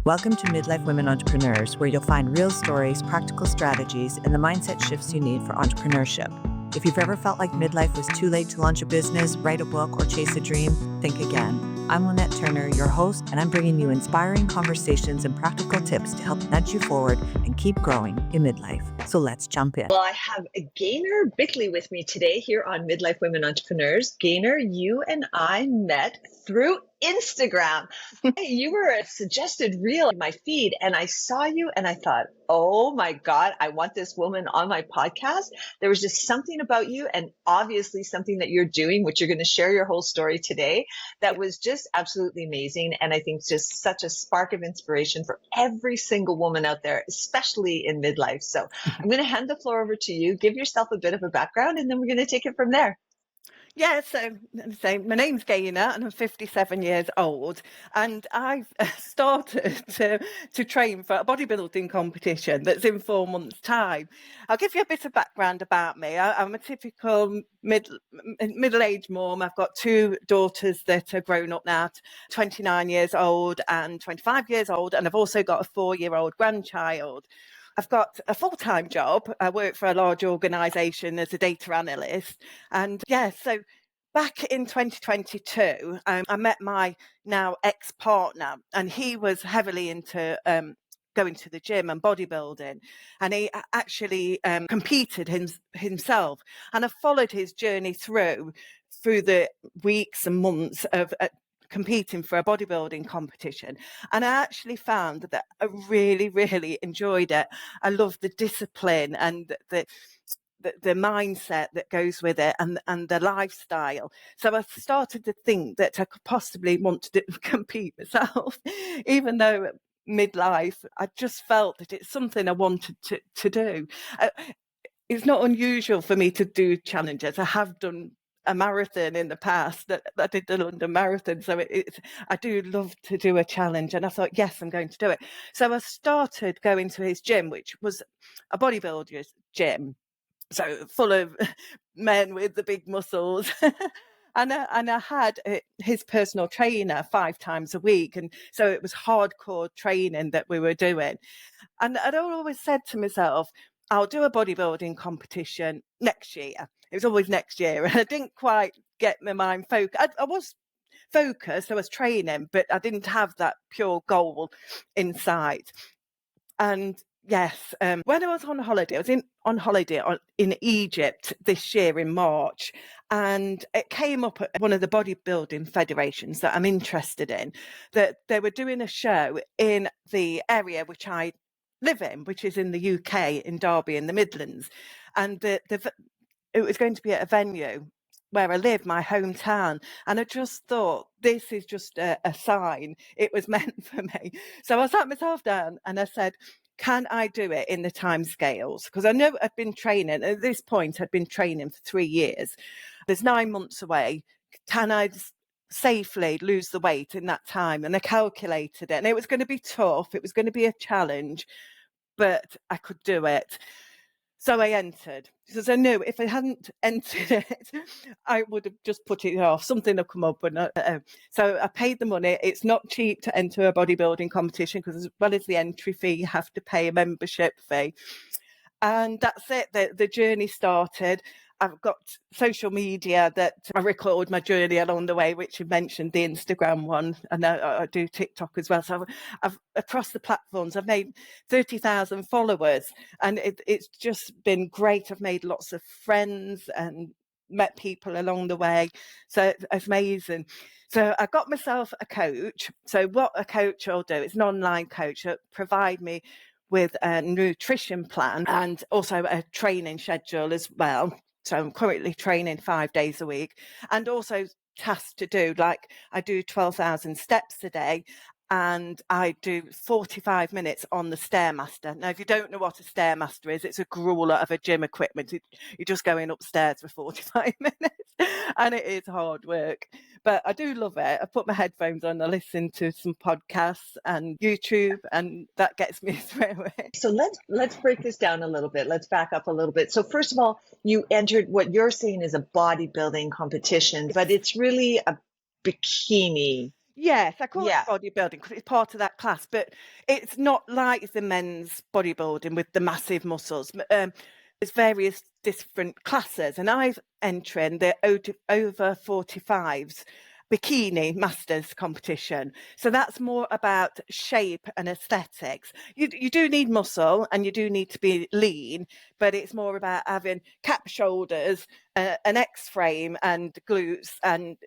Welcome to Midlife Women Entrepreneurs, where you'll find real stories, practical strategies, and the mindset shifts you need for entrepreneurship. If you've ever felt like midlife was too late to launch a business, write a book, or chase a dream, think again. I'm Lynette Turner, your host, and I'm bringing you inspiring conversations and practical tips to help nudge you forward and keep growing in midlife. So let's jump in. Well, I have Gaynor Bickley with me today here on Midlife Women Entrepreneurs. Gaynor, you and I met through Instagram. You were a suggested reel in my feed, and I saw you and I thought, oh my God, I want this woman on my podcast. There was just something about you, and obviously something that you're doing, which you're going to share your whole story today, that was just absolutely amazing. And I think just such a spark of inspiration for every single woman out there, especially in midlife. So I'm going to hand the floor over to you. Give yourself a bit of a background, and then we're going to take it from there. Yeah, so my name's Gaynor and I'm 57 years old, and I've started to train for a bodybuilding competition that's in 4 months' time. I'll give you a bit of background about me. I'm a typical middle-aged mom. I've got 2 daughters that are grown up now, 29 years old and 25 years old, and I've also got a 4-year-old grandchild. I've got a full-time job. I work for a large organisation as a data analyst. And so back in 2022, I met my now ex-partner, and he was heavily into going to the gym and bodybuilding, and he actually competed himself. And I followed his journey through the weeks and months of competing for a bodybuilding competition, and I actually found that I really, really enjoyed it. I loved the discipline and the mindset that goes with it, and the lifestyle. So I started to think that I could possibly want to compete myself, even though midlife, I just felt that it's something I wanted to do. It's not unusual for me to do challenges. I have done a marathon in the past. That I did the London Marathon, so I do love to do a challenge, and I thought, yes, I'm going to do it. So I started going to his gym, which was a bodybuilder's gym, so full of men with the big muscles. And I had his personal trainer 5 times a week, and so it was hardcore training that we were doing. And I'd always said to myself, I'll do a bodybuilding competition next year. It was always next year. And I didn't quite get my mind focused. I was focused, I was training, but I didn't have that pure goal in sight. And yes, when I was on holiday, I was on holiday in Egypt this year in March, and it came up at one of the bodybuilding federations that I'm interested in, that they were doing a show in the area which I live in, which is in the UK, in Derby in the Midlands. And it was going to be at a venue where I live, my hometown. And I just thought, this is just a sign. It was meant for me. So I sat myself down and I said, can I do it in the time scales? Because I know I'd been training. At this point, I'd been training for 3 years. There's 9 months away. Can I safely lose the weight in that time? And I calculated it, and it was going to be tough. It was going to be a challenge, but I could do it. So I entered, because I knew if I hadn't entered it, I would have just put it off. Something had come up. So I paid the money. It's not cheap to enter a bodybuilding competition, because as well as the entry fee, you have to pay a membership fee. And that's it. The journey started. I've got social media that I record my journey along the way, which you mentioned, the Instagram one, and I do TikTok as well. So I've across the platforms, I've made 30,000 followers, and it's just been great. I've made lots of friends and met people along the way. So it's amazing. So I got myself a coach. So what a coach will do, it's an online coach that provide me with a nutrition plan and also a training schedule as well. So I'm currently training 5 days a week, and also tasks to do, like I do 12,000 steps a day, and I do 45 minutes on the Stairmaster. Now, if you don't know what a Stairmaster is, it's a grueler of a gym equipment. You're just going upstairs for 45 minutes, and it is hard work. But I do love it. I put my headphones on, I listen to some podcasts and YouTube, and that gets me through it. So let's break this down a little bit. Let's back up a little bit. So first of all, you entered what you're saying is a bodybuilding competition, but it's really a bikini Yes, I call it Yeah. bodybuilding because it's part of that class, but it's not like the men's bodybuilding with the massive muscles. There's various different classes, and I've entered the over 45s bikini masters competition. So that's more about shape and aesthetics. You do need muscle and you do need to be lean, but it's more about having cap shoulders, an X frame, and glutes, and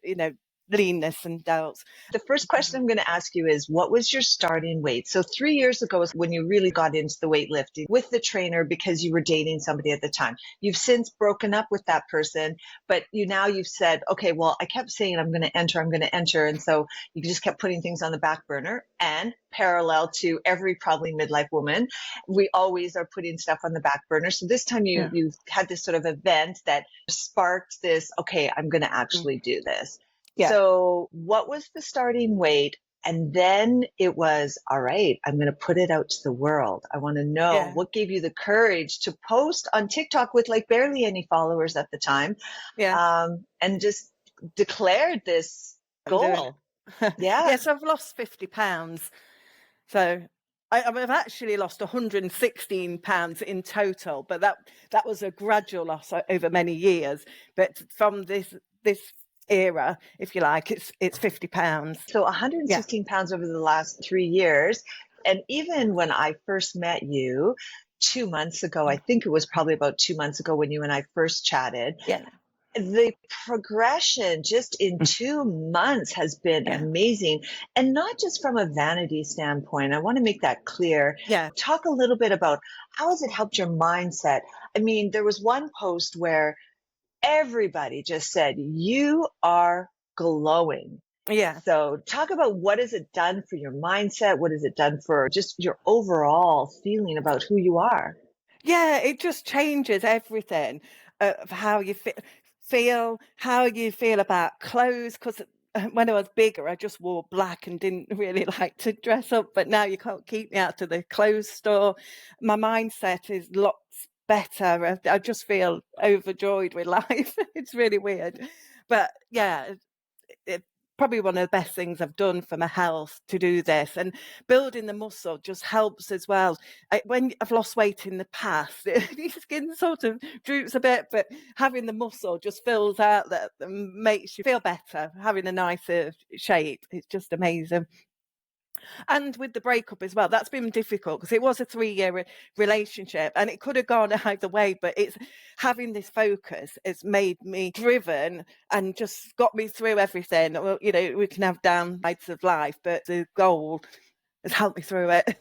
leanness and delts. The first question I'm going to ask you is, what was your starting weight? So 3 years ago is when you really got into the weightlifting with the trainer because you were dating somebody at the time. You've since broken up with that person, but you've said, okay, well, I kept saying I'm going to enter, I'm going to enter. And so you just kept putting things on the back burner. And parallel to every probably midlife woman, we always are putting stuff on the back burner. So this time Yeah. you've had this sort of event that sparked this, okay, I'm going to Mm. actually do this. Yeah. So what was the starting weight? And then it was, all right, I'm going to put it out to the world. I want to know Yeah. what gave you the courage to post on TikTok with like barely any followers at the time, Yeah. and just declared this I'm doing goal. it. Yeah. Yeah, so I've lost 50 pounds. So I've actually lost 116 pounds in total, but that was a gradual loss over many years. But from this era, if you like, it's 50 pounds. So Yeah. 116 pounds over the last 3 years. And even when I first met you 2 months ago, I think it was probably about 2 months ago when you and I first chatted, Yeah. the progression just in 2 months has been Yeah. amazing. And not just from a vanity standpoint. I want to make that clear. Yeah. Talk a little bit about how has it helped your mindset? I mean, there was one post where everybody just said, you are glowing. Yeah. So talk about what has it done for your mindset? What has it done for just your overall feeling about who you are? Yeah, it just changes everything of how you feel, how you feel about clothes. Because when I was bigger, I just wore black and didn't really like to dress up. But now you can't keep me out to the clothes store. My mindset is lots better. I just feel overjoyed with life. It's really weird. But yeah, it, probably one of the best things I've done for my health to do this, and building the muscle just helps as well. When I've lost weight in the past, your skin sort of droops a bit, but having the muscle just fills out that and makes you feel better. Having a nicer shape, it's just amazing. And with the breakup as well, that's been difficult because it was a 3-year relationship and it could have gone either way, but it's having this focus has made me driven and just got me through everything. Well, we can have downsides of life, but the goal has helped me through it.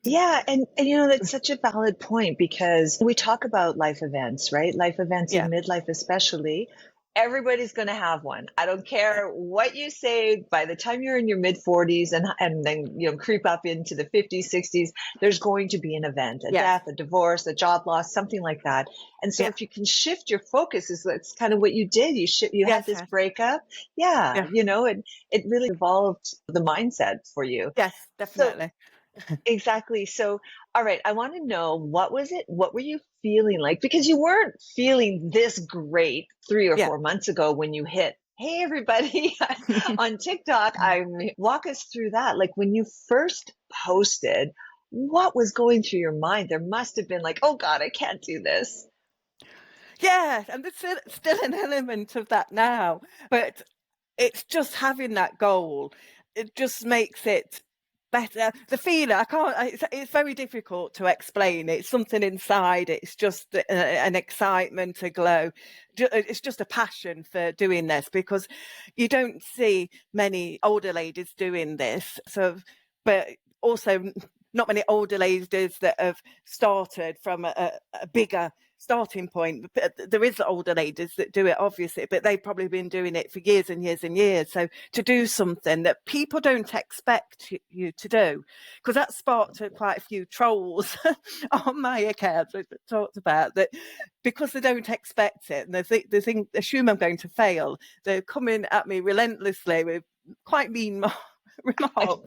Yeah, and that's such a valid point because we talk about life events, right? Life events Yeah. in midlife especially. Everybody's going to have one. I don't care what you say. By the time you're in your mid 40s and then creep up into the 50s, 60s, there's going to be an event, a Yes. death, a divorce, a job loss, something like that. And so Yeah. if you can shift your focus, that's kind of what you did. You had Yes. this breakup. Yeah, Yeah. it really evolved the mindset for you. Yes, So definitely. exactly. So, all right, I want to know, what was it? What were you feeling like? Because you weren't feeling this great 3 or 4 months ago when you hit, hey, everybody on TikTok. Walk us through that. Like when you first posted, what was going through your mind? There must have been like, oh God, I can't do this. Yeah, and there's still an element of that now, but it's just having that goal. It just makes it better. The feeling, I can't, it's very difficult to explain. It's something inside. It's just an excitement, a glow. It's just a passion for doing this because you don't see many older ladies doing this. So, but also not many older ladies that have started from a bigger starting point. There is older ladies that do it, obviously, but they've probably been doing it for years and years and years. So to do something that people don't expect you to do, because that sparked quite a few trolls on my account that talked about that, because they don't expect it and they assume I'm going to fail. They're coming at me relentlessly with quite mean remarks.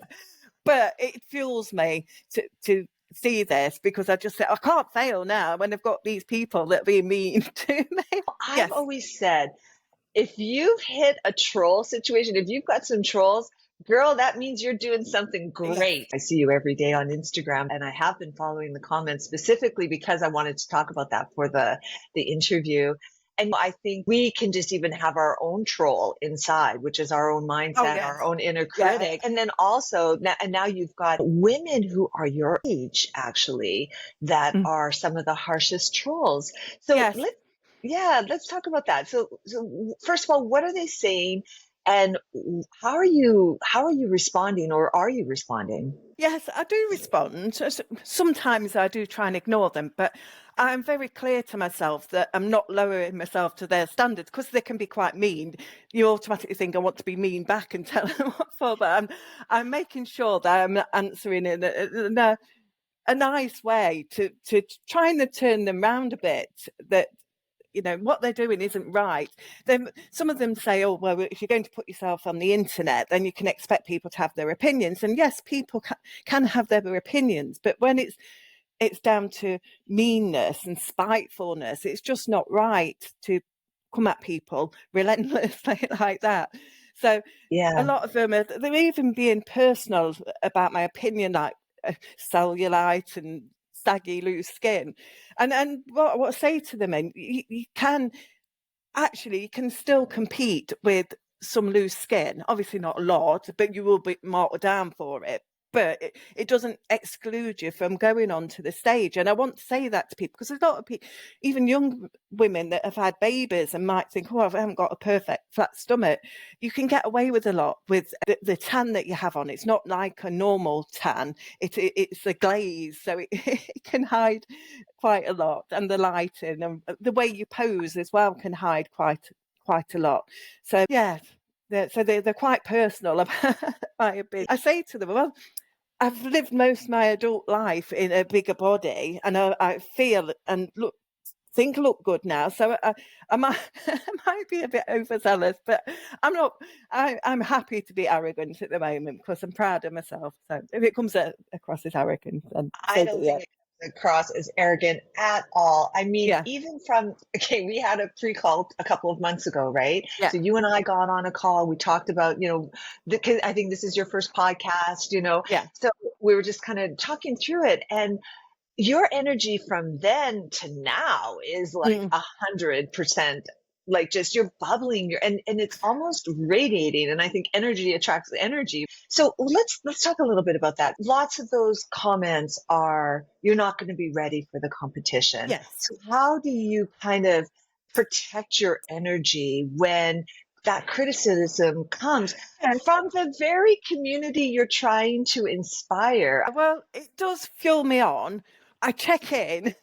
But it fuels me to see this, because I just say, I can't fail now when I've got these people that are being mean to me. I've Yes. always said, if you've hit a troll situation, if you've got some trolls, Girl, that means you're doing something Yes. great. I see you every day on Instagram, and I have been following the comments specifically because I wanted to talk about that for the interview. And I think we can just even have our own troll inside, which is our own Oh, mindset, yes. our own inner Yeah. critic. And then also, and now you've got women who are your age, actually, that Mm. are some of the harshest trolls. So Yes. let's talk about that. So first of all, what are they saying? And how are you responding, or are you responding? Yes, I do respond. Sometimes I do try and ignore them, but I'm very clear to myself that I'm not lowering myself to their standards because they can be quite mean. You automatically think I want to be mean back and tell them what for, but I'm making sure that I'm answering in a nice way to trying to turn them round a bit. That what they're doing isn't right. Then some of them say, oh well, if you're going to put yourself on the internet, then you can expect people to have their opinions. And yes, people can have their opinions, but when it's down to meanness and spitefulness, it's just not right to come at people relentlessly like that. So a Yeah, lot of them they're even being personal about my opinion, like cellulite and saggy loose skin. And what I say to them, and you can actually you can still compete with some loose skin. Obviously not a lot, but you will be marked down for it. But it doesn't exclude you from going onto the stage. And I want to say that to people because there's a lot of people, even young women that have had babies and might think, oh, I haven't got a perfect flat stomach. You can get away with a lot with the tan that you have on. It's not like a normal tan. It's a glaze, so it can hide quite a lot, and the lighting and the way you pose as well can hide quite a lot. So yeah, they're quite personal about my opinion. I say to them, well, I've lived most of my adult life in a bigger body, and I feel and look good now. So I might I might be a bit overzealous, but I'm not. I'm happy to be arrogant at the moment because I'm proud of myself. So if it comes across as arrogant, then I so be don't it. think it comes across as arrogant at all. I mean, Yeah, even okay, we had a pre-call a couple of months ago, right? yeah, So you and I got on a call. We talked about, 'cause I think this is your first podcast. yeah. So we were just kind of talking through it, and your energy from then to now is like Mm. 100%, like just you're bubbling, and it's almost radiating. And I think energy attracts energy. So let's talk a little bit about that. Lots of those comments are, you're not going to be ready for the competition. Yes. So how do you kind of protect your energy when that criticism comes from the very community you're trying to inspire? Well, it does fuel me on. I check in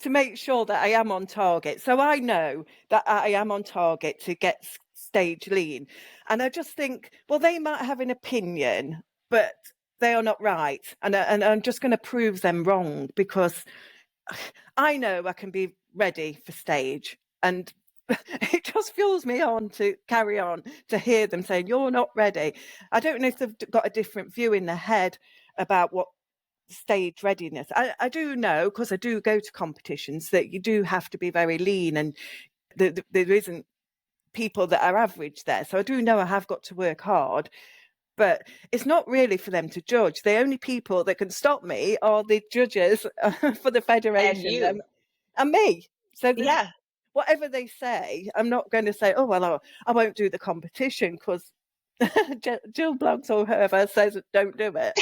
to make sure that I am on target. So I know that I am on target to get stage lean. And I just think, well, they might have an opinion, but they are not right. And I'm just going to prove them wrong because I know I can be ready for stage. And it just fuels me on to carry on to hear them saying, you're not ready. I don't know if they've got a different view in their head about what stage readiness. I do know because I do go to competitions that you do have to be very lean and there isn't people that are average there. So I do know I have got to work hard, but it's not really for them to judge. The only people that can stop me are the judges for the And federation you, and me. So yeah. whatever they say, I'm not going to say, oh, well, I won't do the competition because Jill Blogs or whoever says don't do it.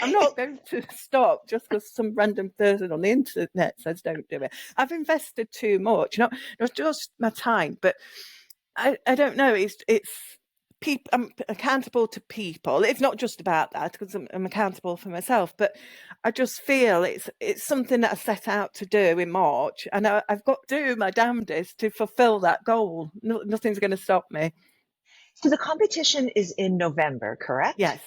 I'm not going to stop just because some random person on the internet says don't do it. I've invested too much, not just my time, but I don't know. It's people. I'm accountable to people. It's not just about that because I'm accountable for myself, but I just feel it's something that I set out to do in March, and I've got to do my damnedest to fulfil that goal. Nothing's going to stop me. So the competition is in November, correct? Yes,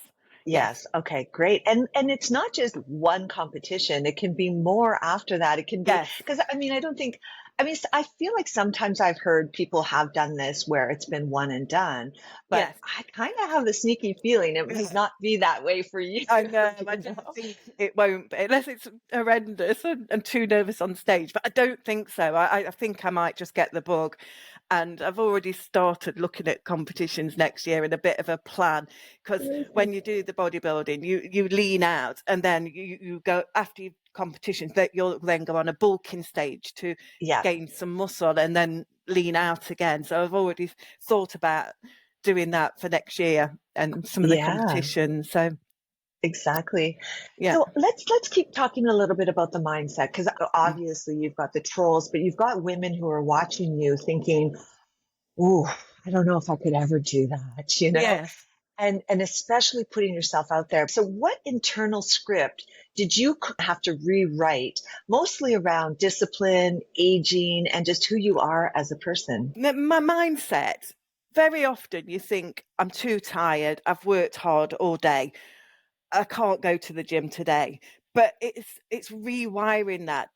yes, Yes. Okay, great. And it's not just one competition. It can be more after that. It can be, yes, because I mean, I feel like sometimes I've heard people have done this where it's been one and done, but yes. I kind of have the sneaky feeling it might not be that way for you. I know. I you don't know? think it won't be, unless it's horrendous and too nervous on stage. But I don't think so. I think I might just get the bug. And I've already started looking at competitions next year and a bit of a plan, because when you do the bodybuilding, you lean out, and then you go after your competitions that you'll then go on a bulking stage to Yeah. gain some muscle and then lean out again. So I've already thought about doing that for next year and some of the Yeah. competitions. So Exactly. yeah. So let's keep talking a little bit about the mindset, because obviously you've got the trolls, but you've got women who are watching you thinking, "Ooh, I don't know if I could ever do that," Yes. and especially putting yourself out there. So what internal script did you have to rewrite, mostly around discipline, aging, and just who you are as a person? My mindset, very often you think, I'm too tired, I've worked hard all day, I can't go to the gym today. But it's rewiring that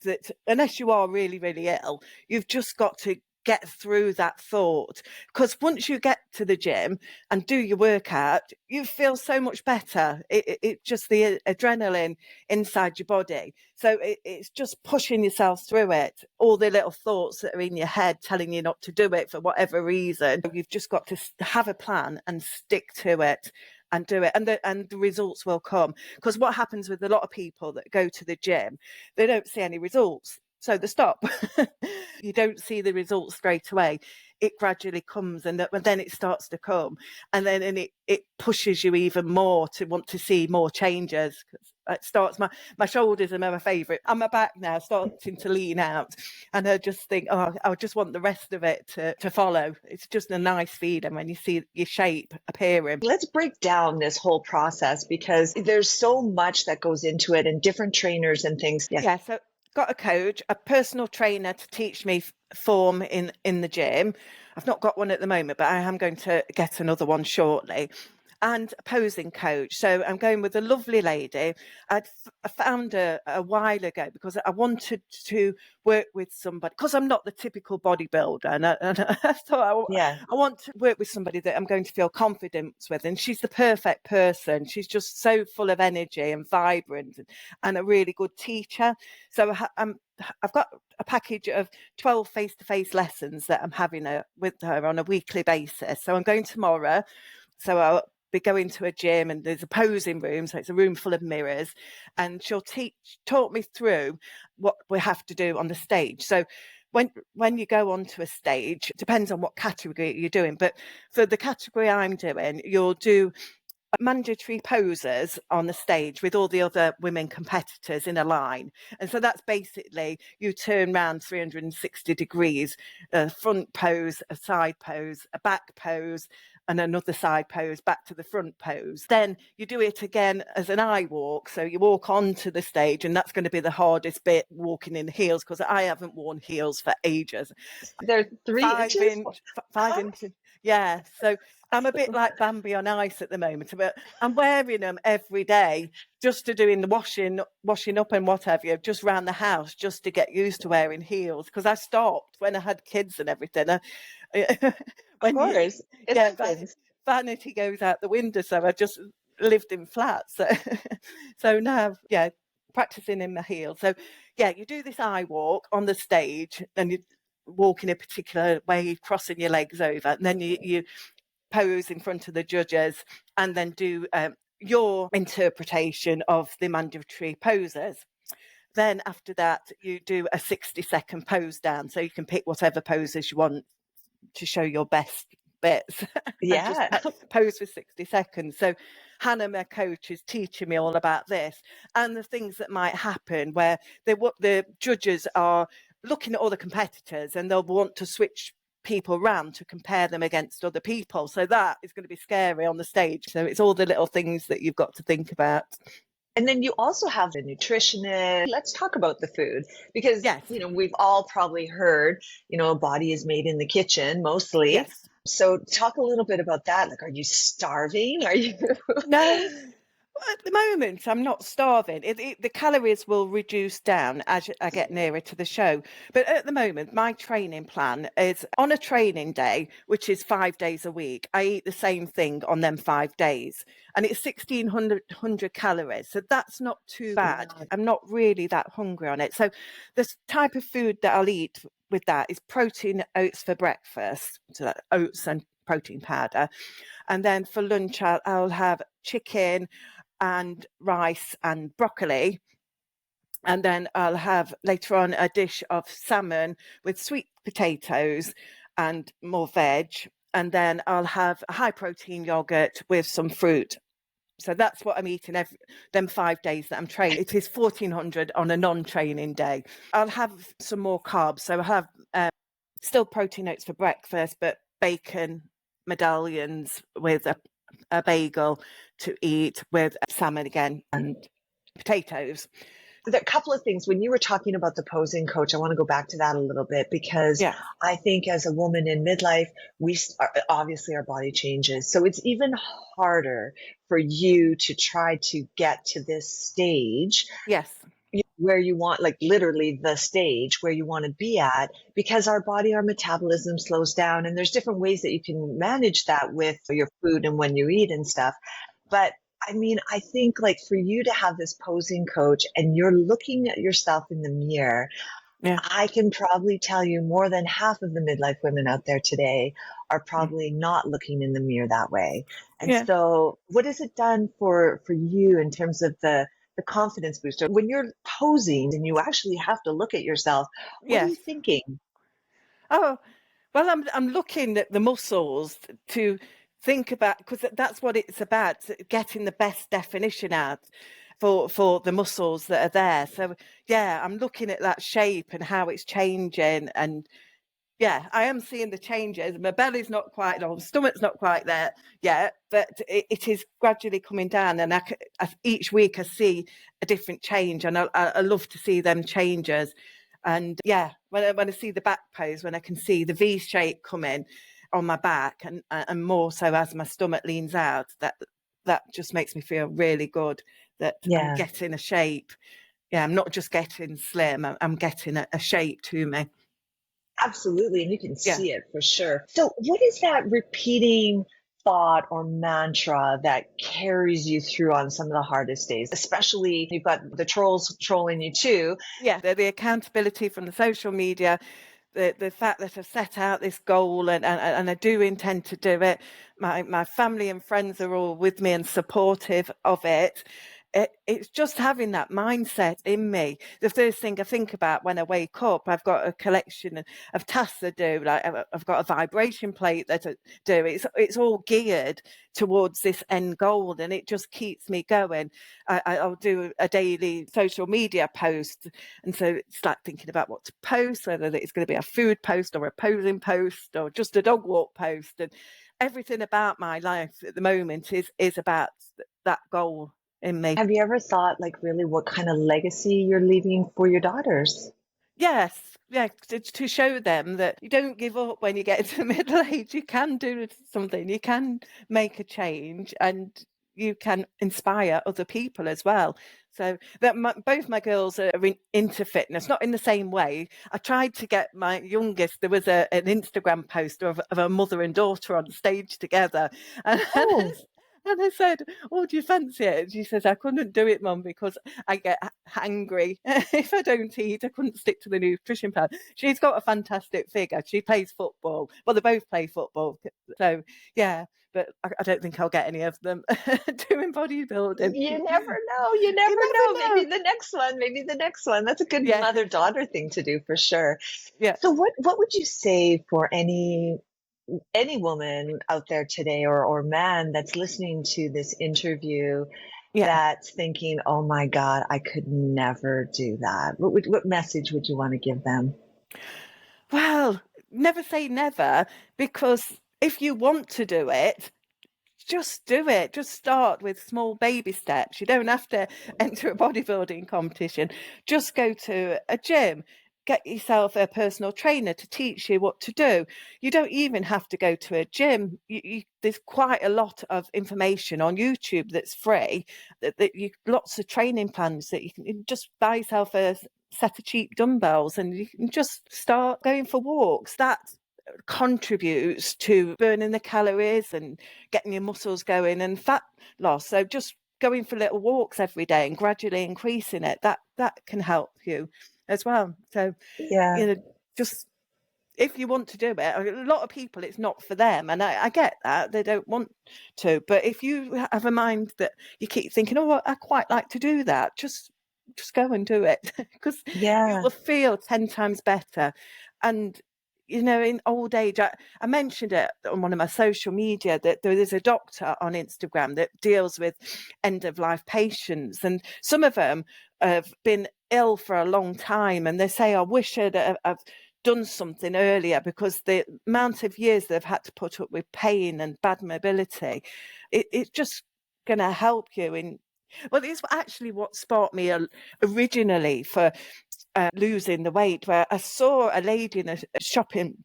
unless you are really, really ill, you've just got to get through that thought. Because once you get to the gym and do your workout, you feel so much better. It just the adrenaline inside your body. So it's just pushing yourself through it. All the little thoughts that are in your head telling you not to do it for whatever reason. You've just got to have a plan and stick to it and do it, and the results will come. Because what happens with a lot of people that go to the gym, they don't see any results, so they stop. You don't see the results straight away. It gradually comes, and then it starts to come, and then it pushes you even more to want to see more changes. It starts, my shoulders are my favourite, and my back now starting to lean out, and I just think, oh, I just want the rest of it to follow. It's just a nice feeling when you see your shape appearing. Let's break down this whole process, because there's so much that goes into it, and different trainers and things. Yeah, so got a coach, a personal trainer to teach me form in the gym. I've not got one at the moment, but I am going to get another one shortly. And a posing coach. So I'm going with a lovely lady. I found her a while ago because I wanted to work with somebody, because I'm not the typical bodybuilder. And I thought I want to work with somebody that I'm going to feel confident with. And she's the perfect person. She's just so full of energy and vibrant, and a really good teacher. So I've got a package of 12 face-to-face lessons that I'm having with her on a weekly basis. So I'm going tomorrow. So I'll be going to a gym, and there's a posing room, so it's a room full of mirrors, and she'll talk me through what we have to do on the stage. So when you go onto a stage, it depends on what category you're doing, but for the category I'm doing, you'll do mandatory poses on the stage with all the other women competitors in a line. And so that's basically you turn around 360 degrees, a front pose, a side pose, a back pose, and another side pose, back to the front pose. Then you do it again as an eye walk. So you walk onto the stage, and that's going to be the hardest bit, walking in heels, because I haven't worn heels for ages. They're 3 inches? 5 inches. Yeah. So I'm a bit like Bambi on ice at the moment, but I'm wearing them every day just to doing the washing up and whatever, just around the house, just to get used to wearing heels. Because I stopped when I had kids and everything. Of course, it happens. Vanity goes out the window, so I just lived in flats. So now, practicing in my heels. So you do this eye walk on the stage, and you walk in a particular way, crossing your legs over, and then you pose in front of the judges, and then do your interpretation of the mandatory poses. Then after that, you do a 60-second pose down, so you can pick whatever poses you want to show your best bits. And just pose for 60 seconds. So Hannah, my coach, is teaching me all about this and the things that might happen where the judges are looking at all the competitors, and they'll want to switch people around to compare them against other people. So that is going to be scary on the stage. So it's all the little things that you've got to think about. And then you also have the nutritionist. Let's talk about the food, because, we've all probably heard, a body is made in the kitchen mostly. Yes. So talk a little bit about that. Like, are you starving? Are you? No. At the moment, I'm not starving. The calories will reduce down as I get nearer to the show. But at the moment, my training plan is on a training day, which is 5 days a week. I eat the same thing on them 5 days, and it's 1,600 calories. So that's not too bad. I'm not really that hungry on it. So the type of food that I'll eat with that is protein oats for breakfast. So that oats and protein powder. And then for lunch, I'll have chicken and rice and broccoli. And then I'll have later on a dish of salmon with sweet potatoes and more veg. And then I'll have a high protein yogurt with some fruit. So that's what I'm eating them 5 days that I'm training. It is 1,400 on a non-training day. I'll have some more carbs. So I'll have still protein oats for breakfast, but bacon medallions with a bagel to eat with salmon again and potatoes. There are a couple of things. When you were talking about the posing coach, I want to go back to that a little bit because Yeah. I think as a woman in midlife, obviously our body changes. So it's even harder for you to try to get to this stage Yes. where you want, like literally the stage where you want to be at, because our metabolism slows down, and there's different ways that you can manage that with your food and when you eat and stuff. But I mean, I think like for you to have this posing coach and you're looking at yourself in the mirror, Yeah. I can probably tell you more than half of the midlife women out there today are probably not looking in the mirror that way. And Yeah. so what has it done for you in terms of the confidence booster? When you're posing and you actually have to look at yourself, what are you Yes. thinking? Oh, well, I'm looking at the muscles to think about, because that's what it's about, getting the best definition out for the muscles that are there. So yeah, I'm looking at that shape and how it's changing, and yeah, I am seeing the changes. My belly's not quite, no, the stomach's not quite there yet, but it is gradually coming down. And each week I see a different change, and I love to see them changes. And yeah, when I see the back pose, when I can see the V shape coming on my back, and more so as my stomach leans out, that just makes me feel really good that I'm getting a shape. Yeah, I'm not just getting slim, I'm getting a shape to me. Absolutely. And you can see it for sure. So what is that repeating thought or mantra that carries you through on some of the hardest days, especially you've got the trolls trolling you too? Yeah, the accountability from the social media, the fact that I've set out this goal and I do intend to do it. My family and friends are all with me and supportive of it. It's just having that mindset in me. The first thing I think about when I wake up, I've got a collection of tasks I do. Like I've got a vibration plate that I do. It's all geared towards this end goal, and it just keeps me going. I'll do a daily social media post, and so it's like thinking about what to post, whether it's going to be a food post or a posing post or just a dog walk post, and everything about my life at the moment is about that goal in me. Have you ever thought like really what kind of legacy you're leaving for your daughters? Yes, yeah, to show them that you don't give up when you get to middle age. You can do something, you can make a change, and you can inspire other people as well. So that both my girls are into fitness, not in the same way. I tried to get my youngest, there was an Instagram post of a mother and daughter on stage together. And, Oh, and I said, "Oh, do you fancy it?" And she says, "I couldn't do it, Mum, because I get hangry if I don't eat. I couldn't stick to the nutrition plan." She's got a fantastic figure. She plays football. Well, they both play football. So, yeah, but I don't think I'll get any of them doing bodybuilding. you never know. You never You know. never Maybe know. the next one. Maybe the next one. That's a good Yeah, mother-daughter thing to do for sure. yeah, So what would you say for any woman out there today or man that's listening to this interview yeah. that's thinking, oh my God, I could never do that? What message would you want to give them? Well, never say never, because if you want to do it, just do it. Just start with small baby steps. You don't have to enter a bodybuilding competition. Just go to a gym. get yourself a personal trainer to teach you what to do. You don't even have to go to a gym. There's quite a lot of information on YouTube that's free. Lots of training plans that you can just buy yourself a set of cheap dumbbells and you can just start going for walks. That contributes to burning the calories and getting your muscles going and fat loss. So just going for little walks every day and gradually increasing it, that can help you as well. So, Yeah. just if you want to do it, a lot of people, it's not for them. And I get that they don't want to. But if you have a mind that you keep thinking, oh, I quite like to do that, just go and do it because you will feel 10 times better. And, in old age, I mentioned it on one of my social media that there is a doctor on Instagram that deals with end of life patients. And some of them have been ill for a long time. And they say, I wish I've done something earlier because the amount of years they've had to put up with pain and bad mobility, it's just going to help you in. Well, it's actually what sparked me originally for losing the weight, where I saw a lady in a shopping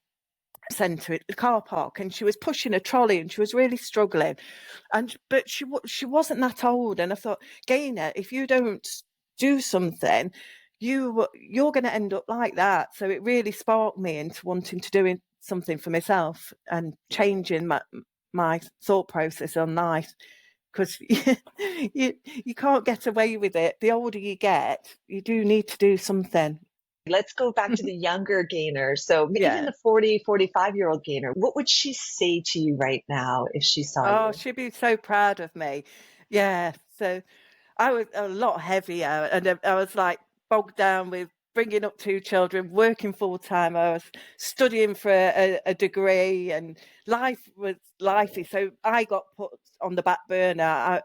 centre at the car park and she was pushing a trolley and she was really struggling. But she wasn't that old. And I thought, Gaynor, if you don't do something, you're going to end up like that. So it really sparked me into wanting to do something for myself and changing my thought process on life. Because you can't get away with it. The older you get, you do need to do something. Let's go back to the younger Gaynor. So even the 40, 45-year-old Gaynor, what would she say to you right now if she saw you? Oh, she'd be so proud of me. Yeah. So I was a lot heavier and I was like bogged down with bringing up 2 children, working full time. I was studying for a degree and life was lifey. So I got put on the back burner.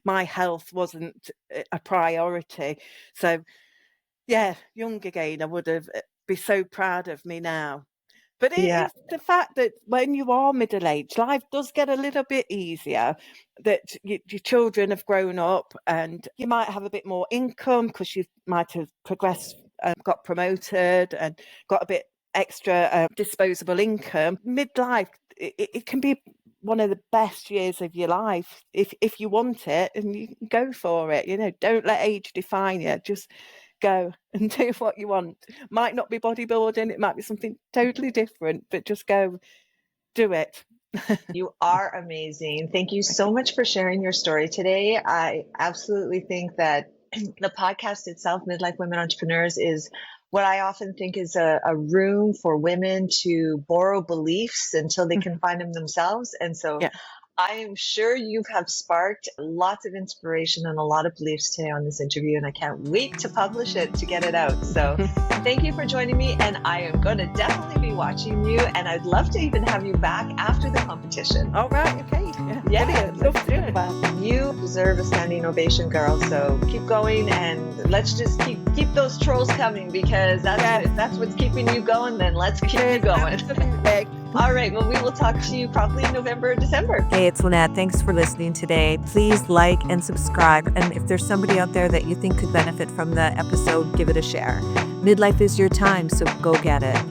My health wasn't a priority. So yeah, younger Gaynor would have be so proud of me now. But it is the fact that when you are middle-aged, life does get a little bit easier, that your children have grown up and you might have a bit more income because you might have progressed, got promoted and got a bit extra disposable income. Midlife, it can be one of the best years of your life if you want it and you go for it. Don't let age define you. Just go and do what you want. Might not be bodybuilding, it might be something totally different, but just go do it. You are amazing. Thank you so much for sharing your story today. I absolutely think that the podcast itself, Midlife Women Entrepreneurs, is what I often think is a room for women to borrow beliefs until they can find them themselves. And so I am sure you have sparked lots of inspiration and a lot of beliefs today on this interview, and I can't wait to publish it, to get it out. So thank you for joining me, and I am going to definitely be watching you, and I'd love to even have you back after the competition. All right, okay. Yeah. Love to do that. You deserve a standing ovation, girl, so keep going, and let's just keep those trolls coming, because if that's what's keeping you going, then let's keep you going. All right, well, we will talk to you probably in November or December. Hey, it's Lynette. Thanks for listening today. Please like and subscribe. And if there's somebody out there that you think could benefit from the episode, give it a share. Midlife is your time, so go get it.